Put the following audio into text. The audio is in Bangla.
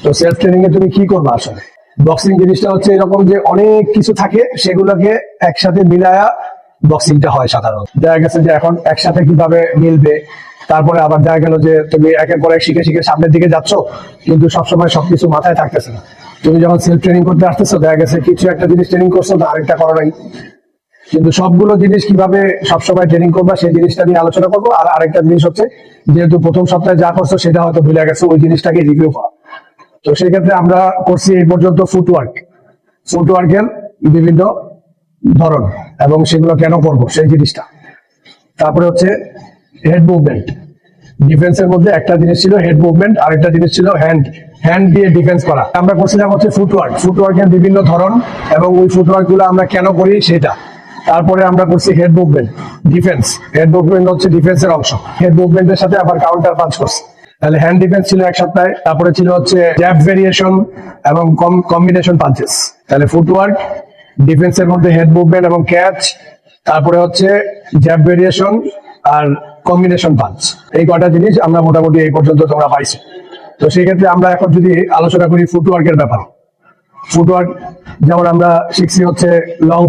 তো সেলফ ট্রেনিং এ তুমি কি করবে আসলে? বক্সিং জিনিসটা হচ্ছে এরকম যে অনেক কিছু থাকে, সেগুলোকে একসাথে মিলায়া বক্সিংটা হয়। সাধারণত দেখা গেছে যে এখন একসাথে কিভাবে মিলবে, তারপরে আবার দেখা গেল যে তুমি একের পর এক শিখে শিখে সামনের দিকে যাচ্ছ, কিন্তু সবসময় সবকিছু মাথায় থাকতেছে না। তুমি যখন সেলফ ট্রেনিং করতে আসতেছো, দেখা গেছে কিছু একটা জিনিস ট্রেনিং করছো, তো আরেকটা করো নাই। কিন্তু সবগুলো জিনিস কিভাবে সবসময় ট্রেনিং করবা সেই জিনিসটা নিয়ে আলোচনা করবো। আর আরেকটা জিনিস হচ্ছে, যেহেতু প্রথম সপ্তাহে যা করছো সেটা হয়তো ভুলে গেছো, ওই জিনিসটাকে রিভিউ করা। তো সেই ক্ষেত্রে আমরা করছি এই পর্যন্ত ফুটওয়ার্কের বিভিন্ন ধরন এবং সেগুলো কেন করবো সেই জিনিসটা। তারপরে হচ্ছে হেড মুভমেন্ট। ডিফেন্সের মধ্যে একটা জিনিস ছিল হেড মুভমেন্ট, আরেকটা জিনিস ছিল হ্যান্ড দিয়ে ডিফেন্স করা। আমরা করছিলাম হচ্ছে ফুটওয়ার্কের বিভিন্ন ধরন এবং ওই ফুটওয়ার্ক গুলো আমরা কেন করি সেটা। তারপরে আমরা করছি হেড মুভমেন্ট, হেড মুভমেন্ট হচ্ছে ডিফেন্সের অংশ। হেড মুভমেন্টের সাথে আবার কাউন্টার পাঞ্চ করছি। তাহলে হ্যান্ড ডিফেন্স ছিল এক সপ্তাহে, তারপরে ছিল হচ্ছে জ্যাব ভেরিয়েশন এবং কম্বিনেশন পাঞ্চেস। তাহলে ফুটওয়ার্ক, ডিফেন্সের মধ্যে হেড মুভমেন্ট এবং ক্যাচ, তারপরে হচ্ছে জ্যাব ভেরিয়েশন আর কম্বিনেশন পাঞ্চ। এই কটা জিনিস আমরা মোটামুটি এই পর্যন্ত তোমরা পাইছো। তো সেই ক্ষেত্রে আমরা এখন যদি আলোচনা করি ফুটওয়ার্কের ব্যাপারে। ফুটওয়ার্ক যেমন আমরা শিখছি হচ্ছে লং